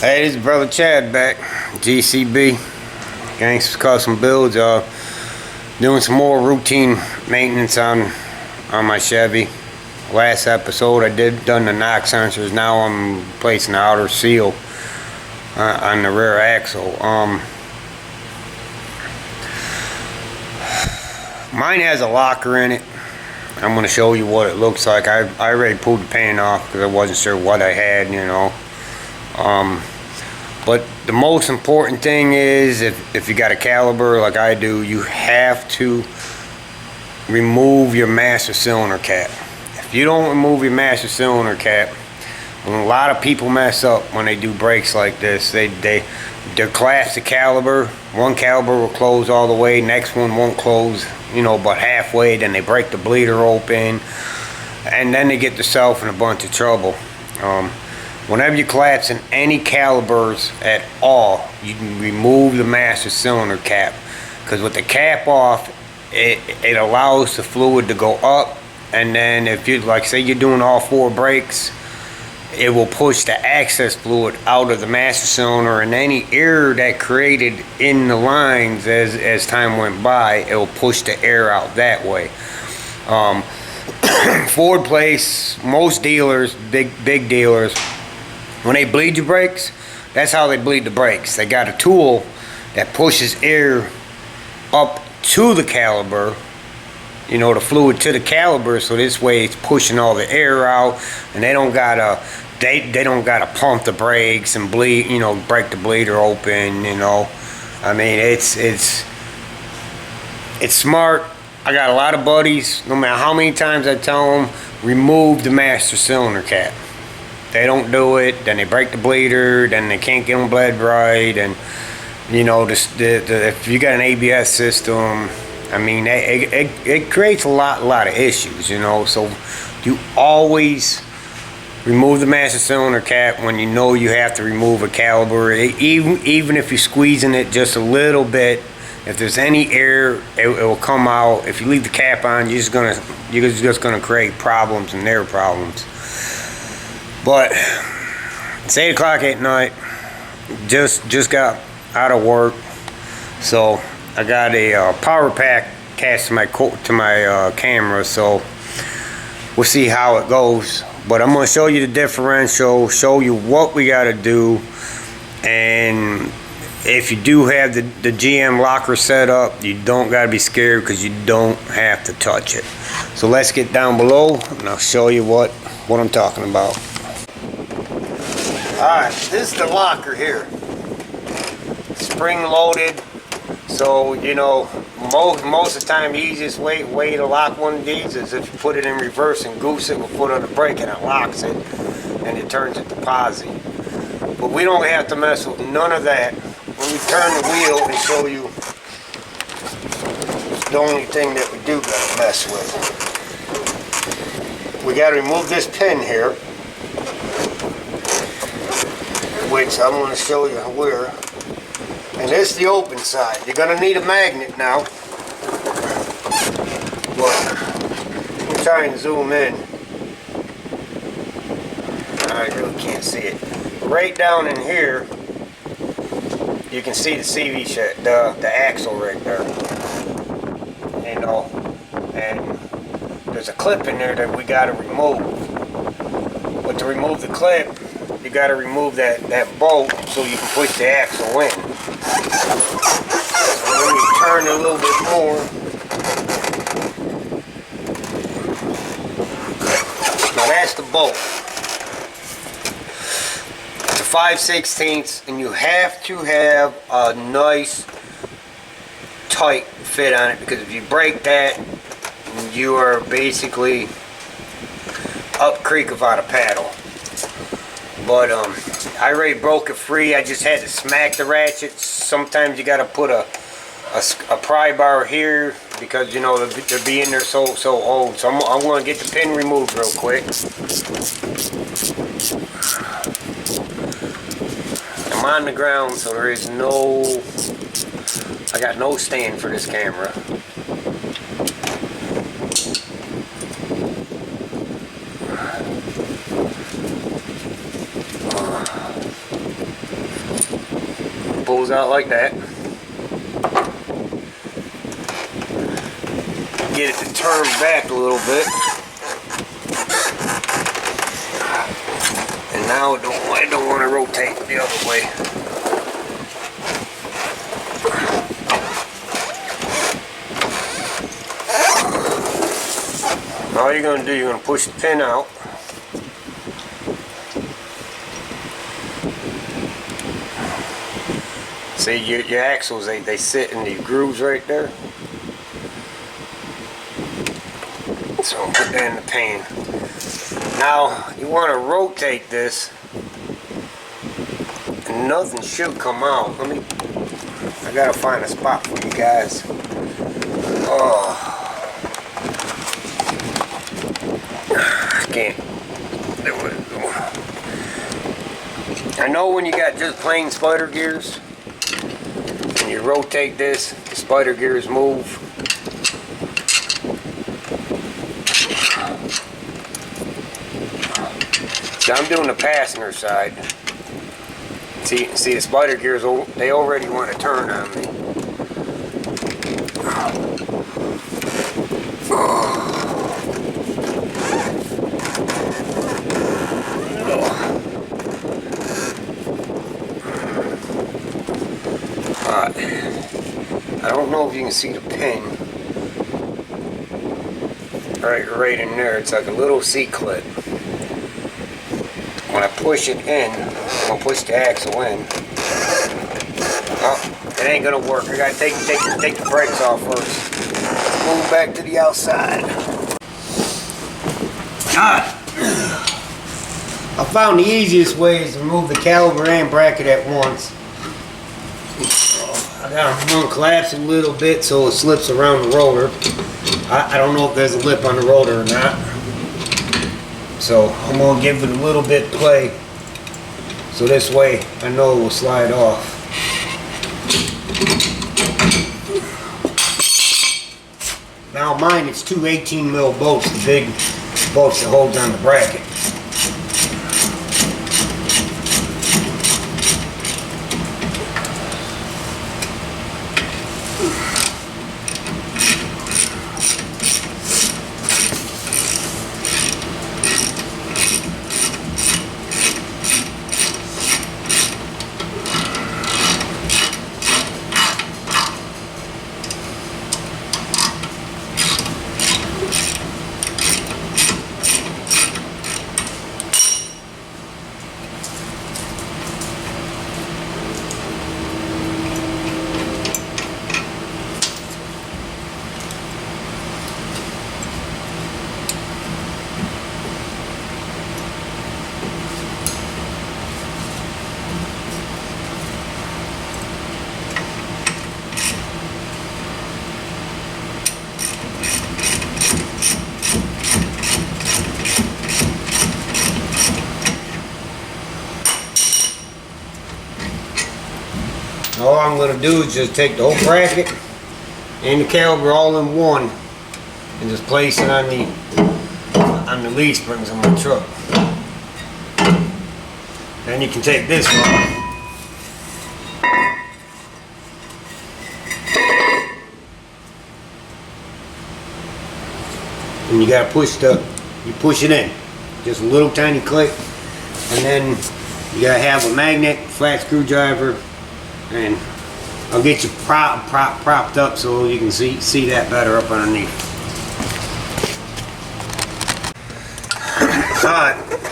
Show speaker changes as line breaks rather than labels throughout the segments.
Hey, this is Brother Chad back. G.C.B. Gangsters Custom Builds. Doing some more routine maintenance on my Chevy. Last episode I done the knock sensors. Now I'm placing the outer seal on the rear axle. Mine has a locker in it. I'm going to show you what it looks like. I already pulled the paint off because I wasn't sure what I had, you know. But the most important thing is if you got a caliper like I do, you have to remove your master cylinder cap. If you don't remove your master cylinder cap, a lot of people mess up when they do brakes like this. They collapse the caliper. One caliper will close all the way, next one won't close, you know, but halfway. Then they break the bleeder open, and then they get themselves in a bunch of trouble. Whenever you collapse in any calipers at all, you can remove the master cylinder cap, because with the cap off, it allows the fluid to go up, and then if you, like, say you're doing all four brakes, it will push the access fluid out of the master cylinder, and any air that created in the lines as time went by, it will push the air out that way. Ford place, most dealers, big dealers, when they bleed your brakes, that's how they bleed the brakes. They got a tool that pushes air up to the caliper, you know, the fluid to the caliper, so this way it's pushing all the air out, and they don't gotta pump the brakes and bleed, you know, break the bleeder open, you know. I mean, it's smart. I got a lot of buddies, no matter how many times I tell them, remove the master cylinder cap. They don't do it, then they break the bleeder, then they can't get them bled right, and you know, if you got an ABS system, I mean, it creates a lot of issues, you know. So you always remove the master cylinder cap when you know you have to remove a caliper. Even if you're squeezing it just a little bit, if there's any air, it will come out. If you leave the cap on, you're just gonna create problems, and their problems. But it's 8 o'clock at night. Just got out of work, so I got a power pack attached to my camera. So we'll see how it goes. But I'm gonna show you the differential, show you what we gotta do, and if you do have the GM locker set up, you don't gotta be scared, because you don't have to touch it. So let's get down below and I'll show you what I'm talking about. Alright, this is the locker here. Spring loaded. So, you know, most of the time the easiest way to lock one of these is if you put it in reverse and goose it with foot on the brake, and it locks it and it turns it to posi. But we don't have to mess with none of that. When we turn the wheel and show you, it's the only thing that we do gotta mess with. We gotta remove this pin here, which I'm going to show you where. And this is the open side. You're going to need a magnet now. But I'm trying to zoom in. I really can't see it. Right down in here, you can see the CV shed, the axle right there. You know, and there's a clip in there that we got to remove. But to remove the clip, you got to remove that bolt so you can push the axle in. So when you turn a little bit more, now that's the bolt. It's a 5/16, and you have to have a nice tight fit on it, because if you break that, you are basically up creek without a paddle. But I already broke it free. I just had to smack the ratchet. Sometimes you got to put a pry bar here, because you know they're being there so old. So I'm going to get the pin removed real quick. I'm on the ground, so there is I got no stand for this camera. goes out like that. Get it to turn back a little bit. And now I don't want to rotate the other way. All you're going to do, you're going to push the pin out. See, your axles, they sit in the grooves right there. So put that in the pan. Now, you want to rotate this, and nothing should come out. I got to find a spot for you guys. Oh. I can't do it. I know when you got just plain spider gears, and you rotate this, the spider gears move. So I'm doing the passenger side. See the spider gears, they already want to turn on me. I don't know if you can see the pin right in there. It's like a little C-clip. When I push it in, I'm gonna push the axle in. Oh, it ain't gonna work. I gotta take the brakes off first. Let's move back to the outside. I found the easiest way is to remove the caliper and bracket at once. I got them collapse a little bit so it slips around the rotor. I don't know if there's a lip on the rotor or not. So I'm going to give it a little bit play. So this way I know it will slide off. Now mine is two 18 mil bolts, the big bolts that hold down the bracket. All I'm going to do is just take the whole bracket and the caliper all in one and just place it on the leaf springs on my truck. Then you can take this one. And you gotta push it in. Just a little tiny click. And then you gotta have a magnet, flat screwdriver, and I'll get you propped up so you can see that better up underneath.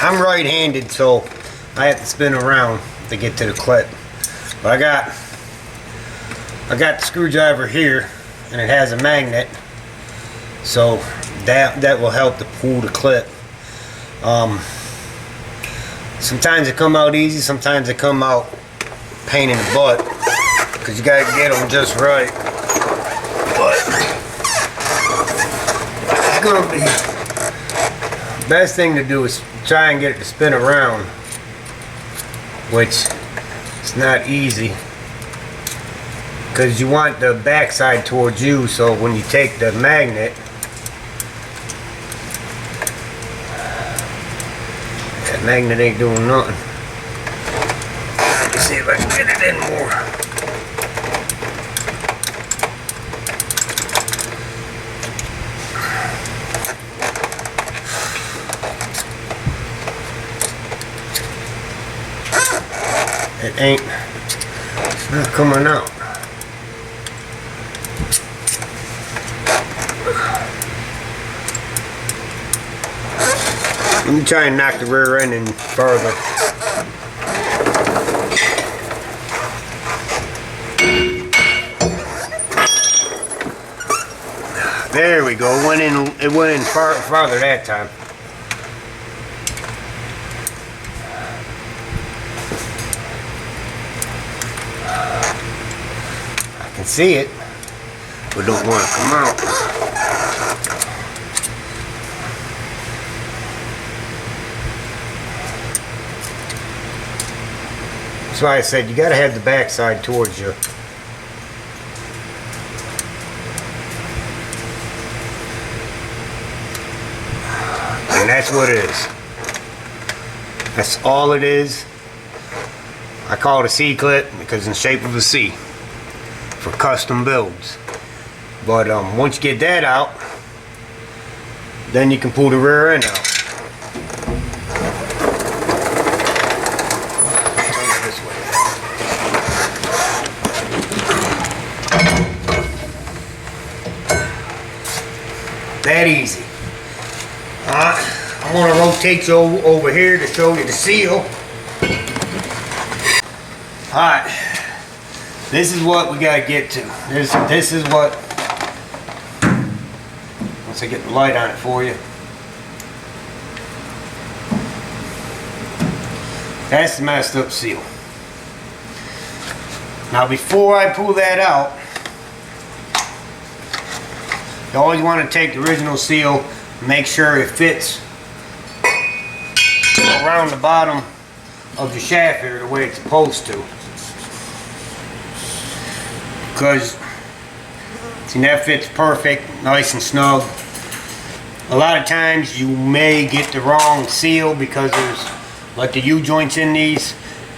I'm right-handed, so I have to spin around to get to the clip. But I got the screwdriver here, and it has a magnet, so that will help to pull the clip. Sometimes it come out easy, sometimes it come out pain in the butt, because you gotta get them just right. But it's gonna be the best thing to do is try and get it to spin around, which it's not easy, because you want the backside towards you, so when you take the magnet, that magnet ain't doing nothing. Let me see if I can get it in more. It ain't, it's not coming out. Let me try and knock the rear end in further. There we go. It went in farther that time. I can see it, but don't want to come out. That's why I said you got to have the backside towards you. And that's what it is. That's all it is. I call it a C-clip because it's in the shape of a C for custom builds. But once you get that out, then you can pull the rear end out. Turn it this way. That easy. I'm going to rotate you over here to show you the seal. Alright, this is what we got to get to. This is what, once I get the light on it for you. That's the messed up seal. Now before I pull that out, you always want to take the original seal, make sure it fits around the bottom of the shaft here the way it's supposed to. Because see, that fits perfect, nice and snug. A lot of times you may get the wrong seal because there's like the U-joints in these.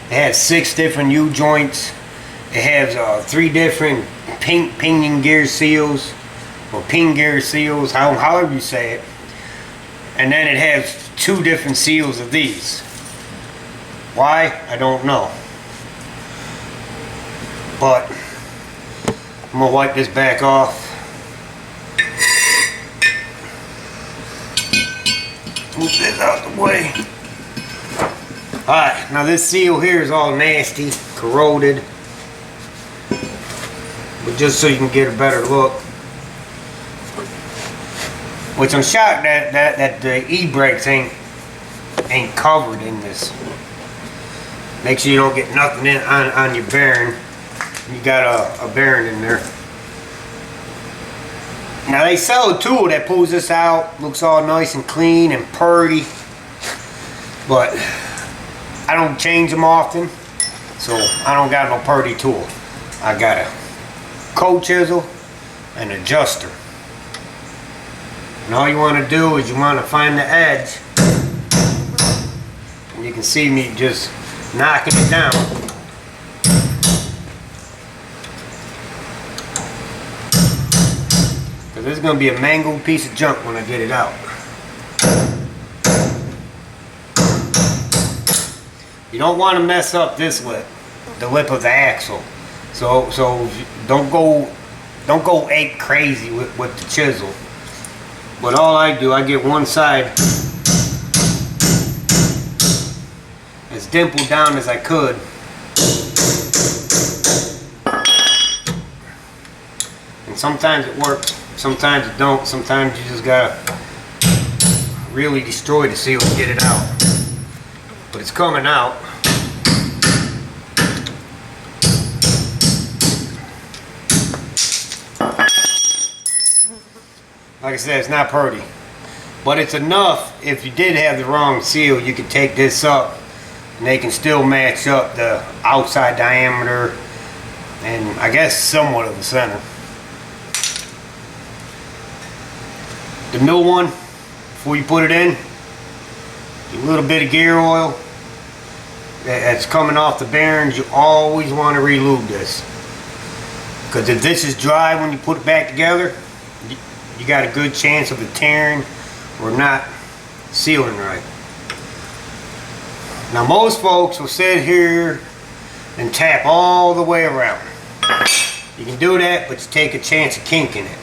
It has 6 different U-joints. It has 3 different pinion gear seals or pin gear seals, however you say it. And then it has 2 different seals of these. Why? I don't know. But I'm gonna wipe this back off. Move this out the way. Alright, now this seal here is all nasty, corroded. But just so you can get a better look. Which I'm shocked that the e-brakes ain't covered in this. Make sure you don't get nothing in on your bearing. You got a bearing in there. Now they sell a tool that pulls this out, looks all nice and clean and purty. But I don't change them often, so I don't got no purty tool. I got a cold chisel and an adjuster. And all you want to do is you want to find the edge. And you can see me just knocking it down. Because this is going to be a mangled piece of junk when I get it out. You don't want to mess up this lip, the lip of the axle. So don't go ape crazy with the chisel. But all I do, I get one side as dimpled down as I could. And sometimes it works, sometimes it don't. Sometimes you just gotta really destroy the seal to get it out. But it's coming out. Like I said, it's not pretty, but it's enough. If you did have the wrong seal, you could take this up and they can still match up the outside diameter and I guess somewhat of the center. The new one, before you put it in, a little bit of gear oil that's coming off the bearings. You always want to re-lube this, because if this is dry when you put it back together, you got a good chance of it tearing or not sealing right. Now most folks will sit here and tap all the way around. You can do that, but you take a chance of kinking it.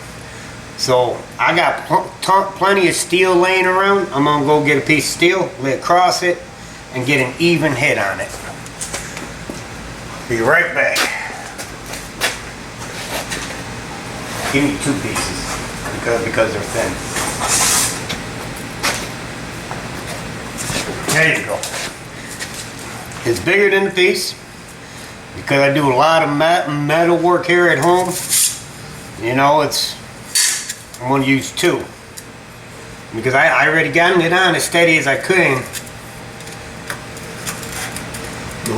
So I got plenty of steel laying around. I'm gonna go get a piece of steel, lay across it, and get an even hit on it. Be right back. Give me 2 pieces because they're thin. There you go. It's bigger than the piece because I do a lot of metal work here at home. You know, I'm going to use 2 because I already gotten it on as steady as I could.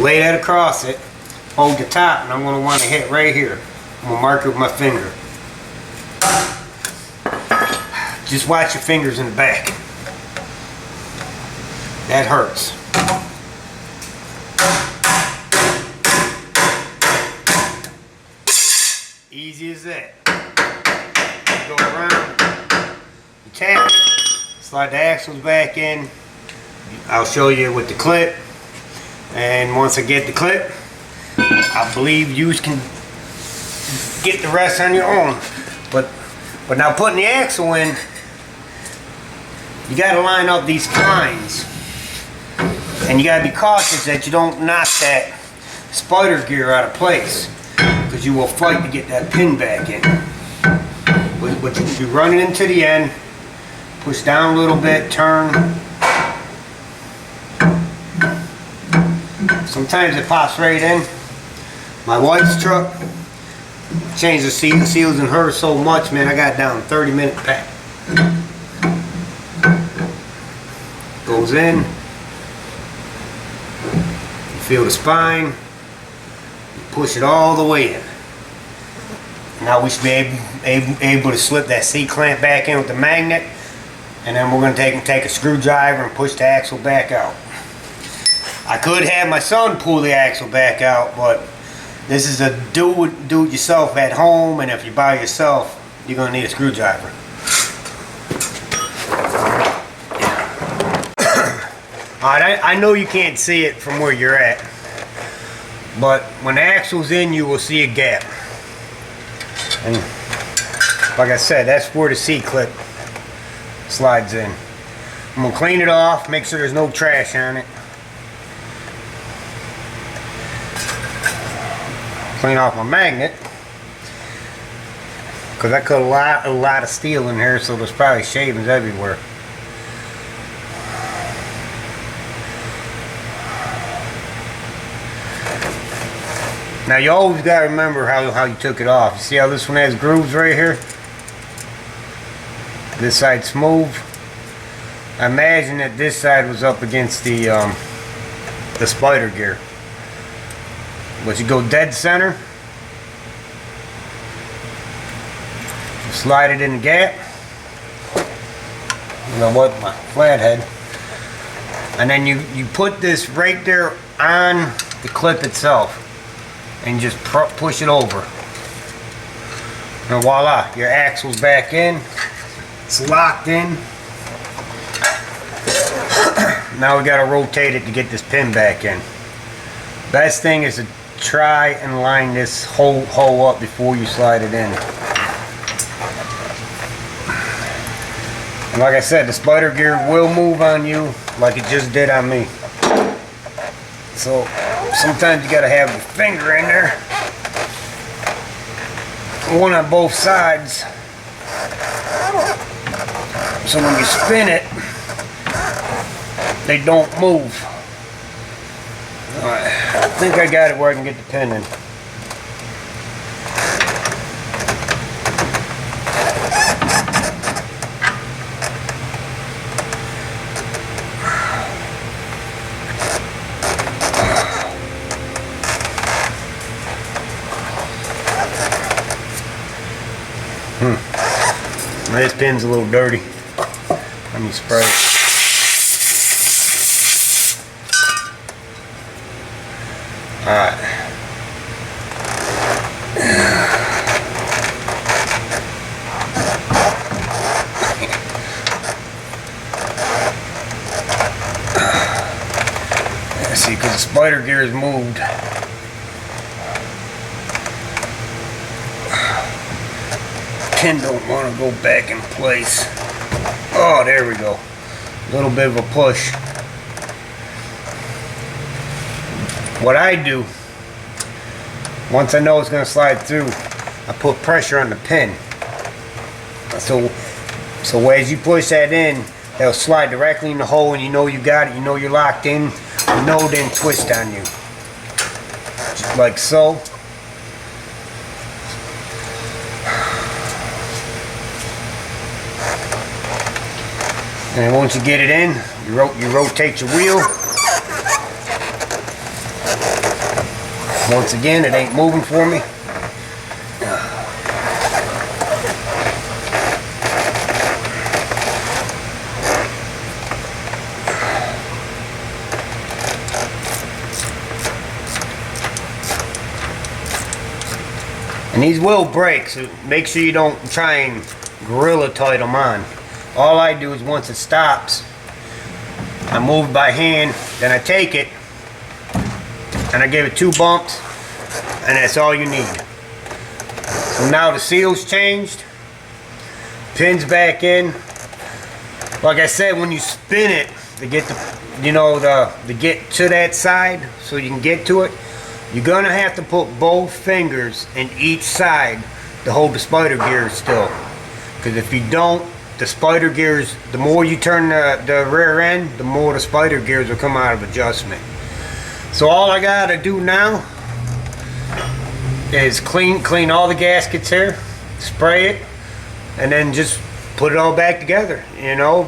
Lay that across it, hold the top, and I'm going to want to hit right here. I'm going to mark it with my finger. Just watch your fingers in the back. That hurts. Easy as that. Go around, you tap it, slide the axles back in. I'll show you with the clip. And once I get the clip, I believe you can get the rest on your own. But now putting the axle in, you got to line up these splines. And you got to be cautious that you don't knock that spider gear out of place, because you will fight to get that pin back in. But you run it into the end, push down a little bit, turn. Sometimes it pops right in. My wife's truck, changed the seals in her so much, man, I got down 30-minute pack. Goes in. You feel the spine. You push it all the way in. Now we should be able to slip that C-clamp back in with the magnet, and then we're going to take a screwdriver and push the axle back out. I could have my son pull the axle back out, but this is a do-it-yourself at home, and if you're by yourself, you're going to need a screwdriver. Alright, I know you can't see it from where you're at, but when the axle's in, you will see a gap. And like I said, that's where the C-clip slides in. I'm going to clean it off, make sure there's no trash on it. Clean off my magnet, because I cut a lot of steel in here, so there's probably shavings everywhere. Now you always got to remember how you took it off. You see how this one has grooves right here? This side's smooth. I imagine that this side was up against the spider gear. But you go dead center. Slide it in the gap. You know what? My flathead. And then you put this right there on the clip itself. And just push it over. And voila, your axle's back in. It's locked in. Now we gotta rotate it to get this pin back in. Best thing is to try and line this whole hole up before you slide it in. And like I said, the spider gear will move on you like it just did on me. So sometimes you gotta have your finger in there, one on both sides, so when you spin it, they don't move. Alright, I think I got it where I can get the pin in. This pin's a little dirty. Let me spray it. Alright. See, because the spider gear is moved. pin don't want to go back in place. Oh, there we go. A little bit of a push. What I do, once I know it's going to slide through, I put pressure on the pin. So as you push that in, that'll slide directly in the hole, and you know you got it, you know you're locked in, you know it didn't twist on you. Just like so. And once you get it in, you rotate your wheel. Once again, it ain't moving for me. And these will break, so make sure you don't try and gorilla tight them on. All I do is once it stops, I move it by hand, then I take it, and I give it 2 bumps, and that's all you need. So now the seal's changed, pin's back in. Like I said, when you spin it to get to get to that side, so you can get to it, you're gonna have to put both fingers in each side to hold the spider gears still. Because if you don't, the spider gears, the more you turn the rear end, the more the spider gears will come out of adjustment. So all I gotta do now is clean all the gaskets here, spray it, and then just put it all back together. You know,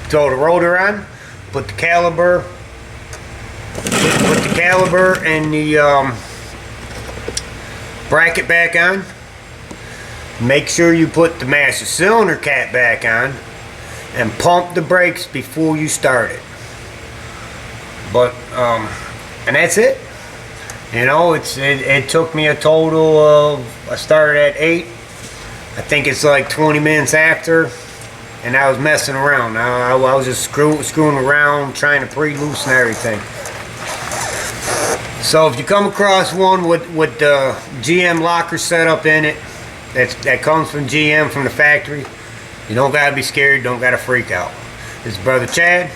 throw the rotor on, put the caliper, and the bracket back on. Make sure you put the master cylinder cap back on and pump the brakes before you start it. But and that's it. You know, it took me a total of, I started at 8. I think it's like 20 minutes after, and I was messing around. I was just screwing around, trying to pre-loosen everything. So if you come across one with the GM locker setup in it, that comes from GM, from the factory, you don't gotta be scared, don't gotta freak out. This is Brother Chad,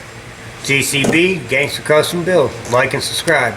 G.C.B, Gangster Custom Build. Like and subscribe.